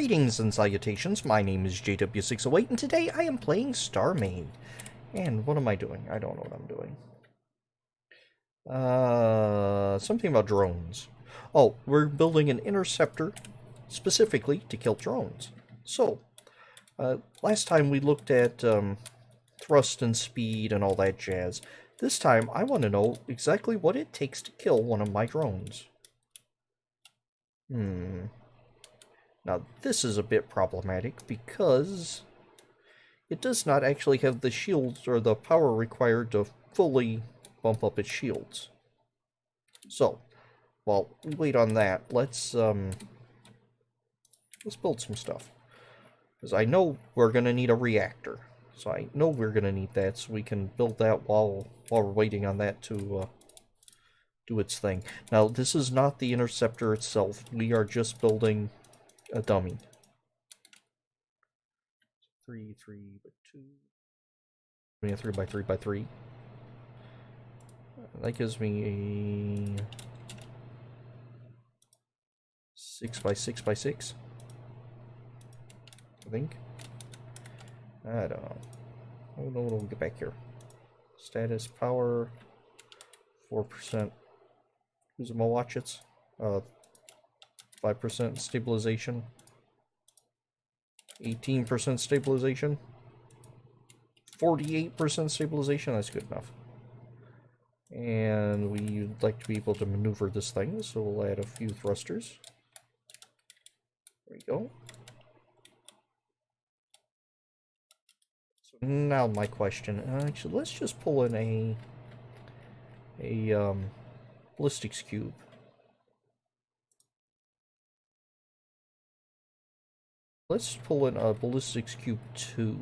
Greetings and salutations, my name is JW608 and today I am playing StarMade. And what am I doing? I don't know what I'm doing. Something about drones. Oh, we're building an interceptor specifically to kill drones. So, last time we looked at thrust and speed and all that jazz. This time I want to know exactly what it takes to kill one of my drones. Now, this is a bit problematic because it does not actually have the shields or the power required to fully bump up its shields. So, while we wait on that, let's build some stuff. Because I know we're going to need a reactor. So I know we're going to need that, so we can build that while we're waiting on that to do its thing. Now, this is not the interceptor itself. We are just building a dummy. 3 by 2. I mean, 3 by 3 by 3. That gives me a 6 by 6 by 6. I think. I don't know. Oh no, we'll get back here. Status power 4%. Who's my watches? 5% stabilization. 18% stabilization. 48% stabilization. That's good enough. And we'd like to be able to maneuver this thing, so we'll add a few thrusters. There we go. So now my question. Actually, let's just pull in a ballistics cube. Let's pull in a ballistics cube 2.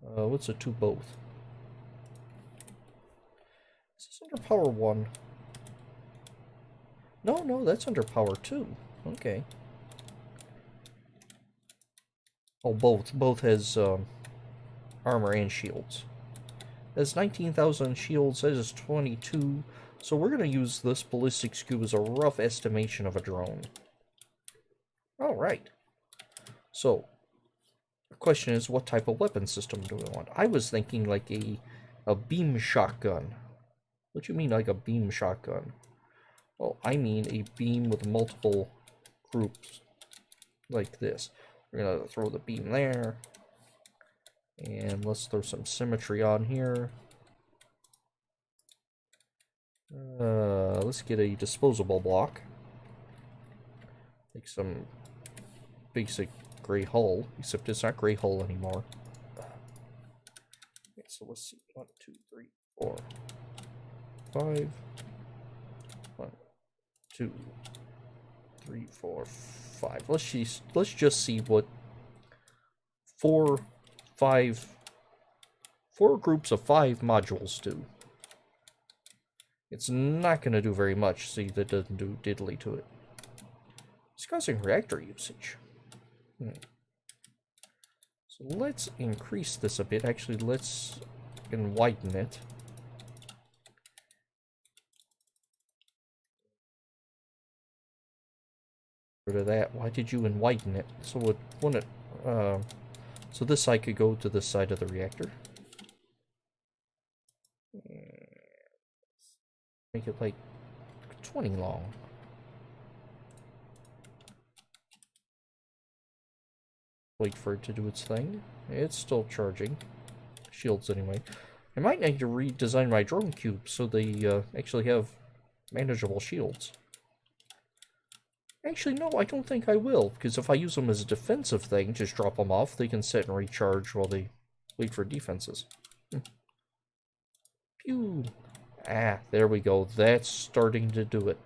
What's a 2 both? Is this under power 1? No, that's under power 2. Okay. Oh, both has armor and shields. That's 19,000 shields, that is 22. So we're going to use this ballistics cube as a rough estimation of a drone. Alright. So, the question is, what type of weapon system do we want? I was thinking like a beam shotgun. What do you mean like a beam shotgun? Well, I mean a beam with multiple groups like this. We're going to throw the beam there. And let's throw some symmetry on here. Let's get a disposable block. Like some basic gray hull, except it's not gray hull anymore. Okay, so let's see. 1, 2, 3, 4, 5. 1, 2, 3, 4, 5. Let's just see what four groups of 5 modules do. It's not going to do very much, see, that doesn't do diddly to it. It's causing reactor usage. So let's increase this a bit. Actually, let's widen it. Rid of that. Why did you widen it? So it wouldn't. So this side could go to this side of the reactor. Make it like 20 long. Wait for it to do its thing. It's still charging. Shields anyway. I might need to redesign my drone cube so they actually have manageable shields. Actually, no, I don't think I will, because if I use them as a defensive thing, just drop them off, they can sit and recharge while they wait for defenses. Pew! Ah, there we go. That's starting to do it.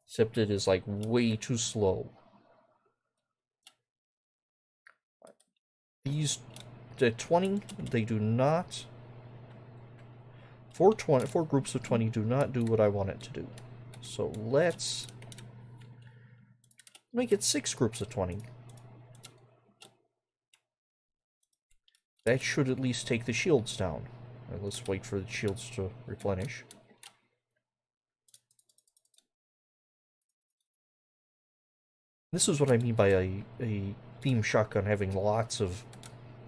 Except it is, like, way too slow. These, the 20, they do not... 4 groups of 20 do not do what I want it to do. So let's make it 6 groups of 20. That should at least take the shields down. Right, let's wait for the shields to replenish. This is what I mean by a beam shotgun having lots of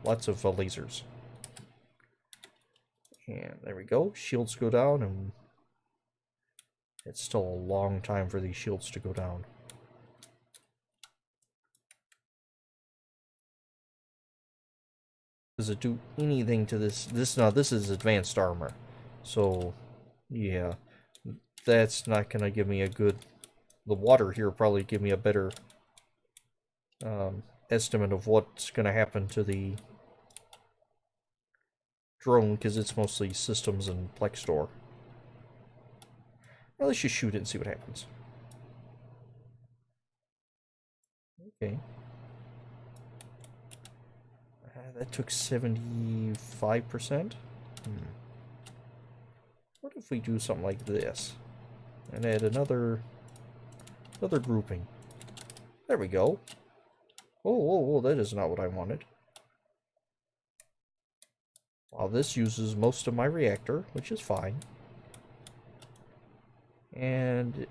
lasers. And there we go. Shields go down, and it's still a long time for these shields to go down. Does it do anything to this? This is advanced armor. So, yeah. That's not going to give me a good... The water here probably give me a better estimate of what's going to happen to the drone, because it's mostly systems and Plex store. Well, let's just shoot it and see what happens. Okay. That took 75%. What if we do something like this? And add another grouping. There we go. Oh, that is not what I wanted. Well, this uses most of my reactor, which is fine. And it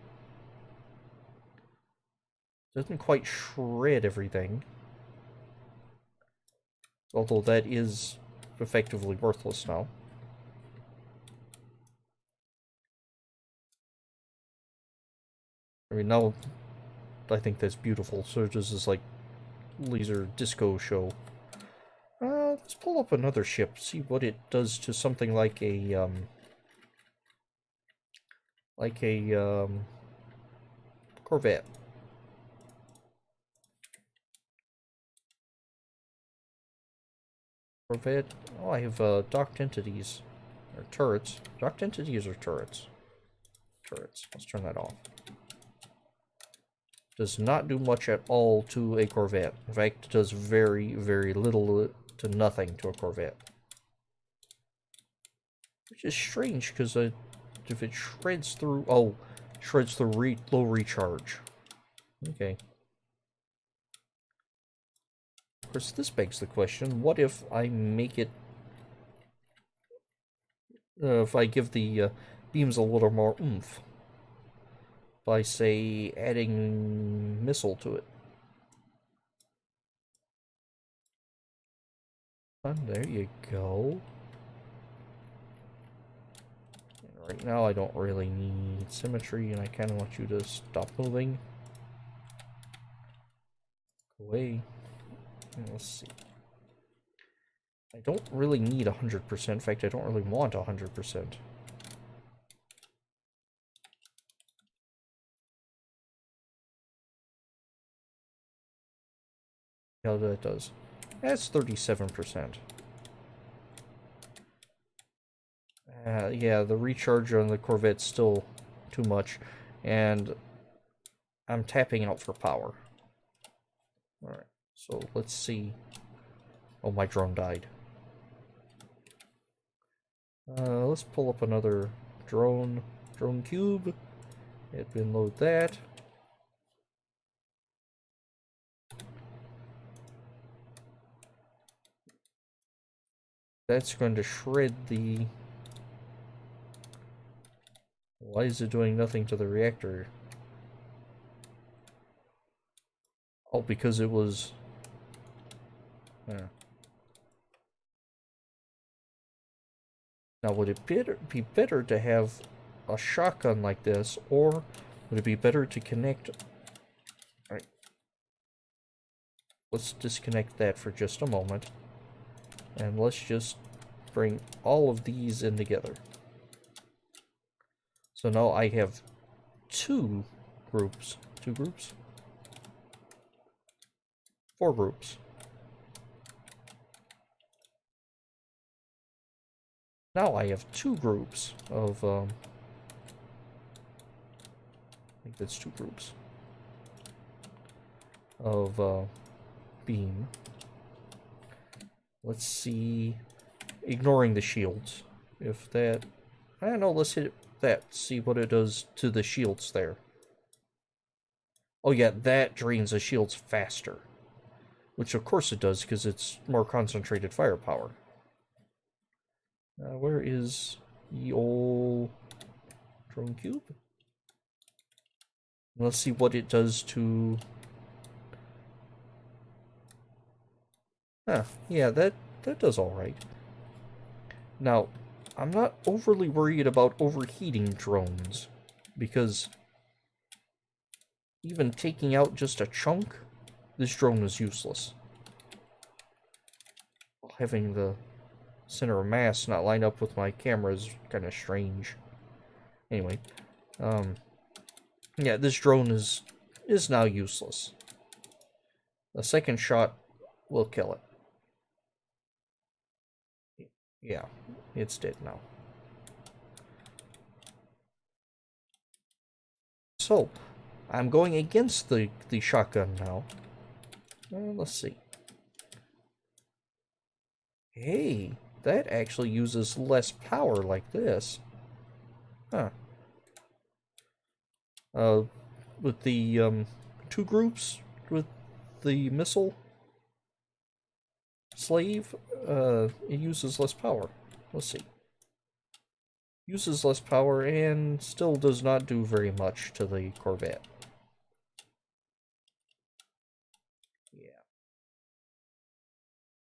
doesn't quite shred everything. Although that is effectively worthless now. I mean, now I think that's beautiful. So this is like laser disco show. Let's pull up another ship, see what it does to something like a Corvette. Corvette. Oh, I have docked entities or turrets. Docked entities or turrets? Turrets. Let's turn that off. Does not do much at all to a Corvette. In fact, it does very, very little to nothing to a Corvette. Which is strange, because if it shreds through... Oh, shreds through low recharge. Okay. Of course, this begs the question, what if I make it... if I give the beams a little more oomph? By, say, adding missile to it. And there you go. And right now I don't really need symmetry, and I kind of want you to stop moving. Go away. And let's see. I don't really need 100%. In fact, I don't really want 100%. How that does. That's 37%. Yeah, the recharge on the Corvette's still too much, and I'm tapping out for power. Alright, so let's see. Oh, my drone died. Let's pull up another drone cube. Admin load that. That's going to shred the... Why is it doing nothing to the reactor? Oh, because it was... Now, would it be better to have a shotgun like this, or would it be better to connect... Alright. Let's disconnect that for just a moment. And let's just bring all of these in together. So now I have two groups. 4 groups. Now I have 2 groups of, I think that's 2 groups of, beam. Let's see, ignoring the shields. If that, I don't know, let's hit that, see what it does to the shields there. Oh yeah, that drains the shields faster. Which of course it does, because it's more concentrated firepower. Where is the old drone cube? Let's see what it does to Huh, yeah, that does alright. Now, I'm not overly worried about overheating drones, because even taking out just a chunk, this drone is useless. Having the center of mass not line up with my camera is kind of strange. Anyway, yeah, this drone is now useless. The second shot will kill it. Yeah, it's dead now. So, I'm going against the shotgun now. Let's see. Hey, that actually uses less power like this. Huh. With the, two groups with the missile slave, it uses less power. Let's see. Uses less power and still does not do very much to the Corvette. Yeah.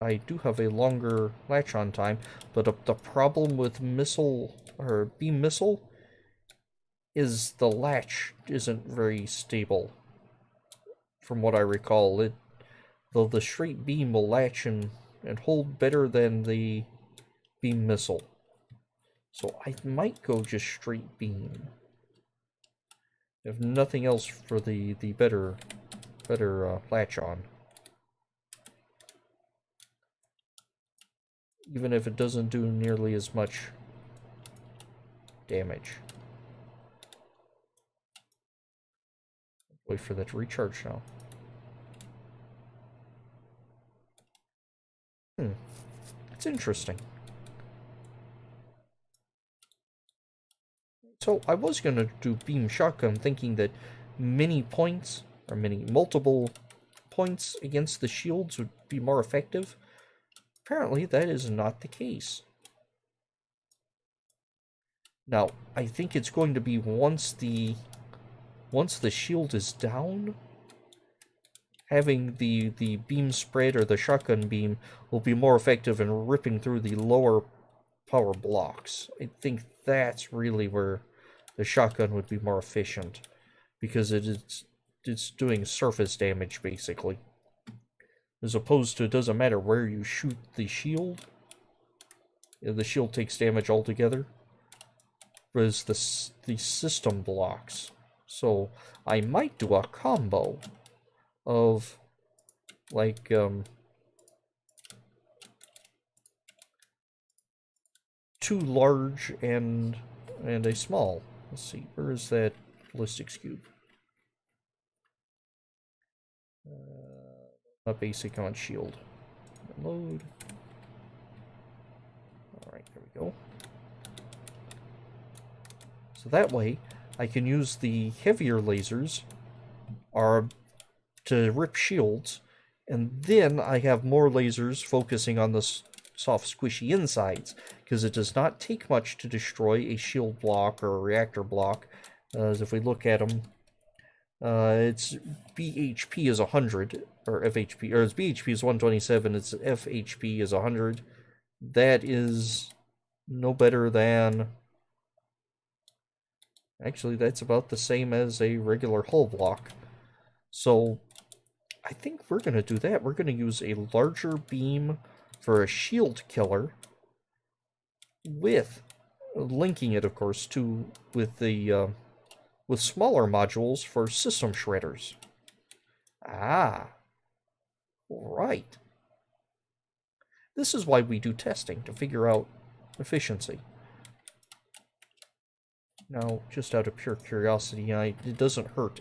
I do have a longer latch-on time, but the problem with missile, or beam missile, is the latch isn't very stable. From what I recall, though the straight beam will latch and hold better than the beam missile. So I might go just straight beam. If nothing else, for the better latch on. Even if it doesn't do nearly as much damage. Wait for that to recharge now. It's interesting. So I was gonna do beam shotgun, thinking that multiple points against the shields would be more effective. Apparently that is not the case. Now, I think it's going to be once the shield is down, having the beam spread or the shotgun beam will be more effective in ripping through the lower power blocks. I think that's really where the shotgun would be more efficient, because it's doing surface damage basically, as opposed to, it doesn't matter where you shoot the shield, the shield takes damage altogether, whereas the system blocks. So I might do a combo of like two large and a small. Let's see, where is that ballistics cube? Not basic, on shield. Load. Alright, there we go. So that way, I can use the heavier lasers to rip shields, and then I have more lasers focusing on the soft, squishy insides, because it does not take much to destroy a shield block or a reactor block. As if we look at them, its BHP is 100, or FHP, or its BHP is 127, its FHP is 100. That is no better than... Actually, that's about the same as a regular hull block. So, I think we're going to do that. We're going to use a larger beam for a shield killer, with linking it, of course, with smaller modules for system shredders. Ah, right. This is why we do testing, to figure out efficiency. Now, just out of pure curiosity, it doesn't hurt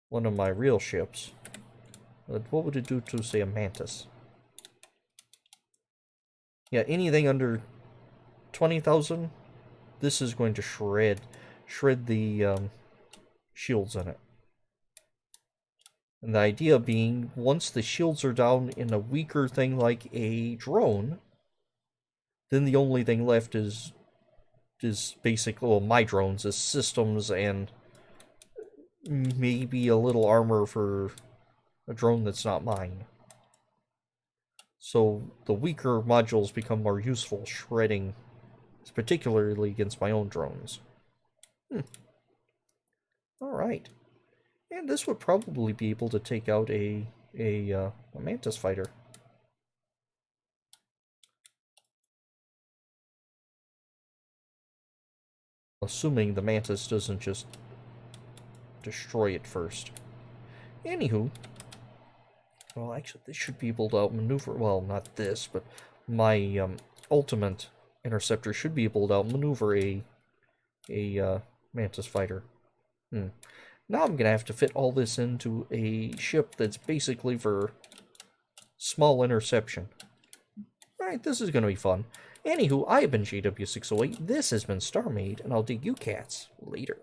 one of my real ships. But what would it do to, say, a Mantis? Yeah, anything under 20,000, this is going to shred the shields in it. And the idea being, once the shields are down in a weaker thing like a drone, then the only thing left is basically, well, my drones, is systems and maybe a little armor for a drone that's not mine. So the weaker modules become more useful, shredding, particularly against my own drones. Alright. And this would probably be able to take out a Mantis fighter. Assuming the Mantis doesn't just destroy it first. Anywho, well, actually, this should be able to outmaneuver. Well, not this, but my ultimate interceptor should be able to outmaneuver a Mantis fighter. Now I'm gonna have to fit all this into a ship that's basically for small interception. Alright, this is gonna be fun. Anywho, I have been JW608, this has been StarMade, and I'll dig you cats later.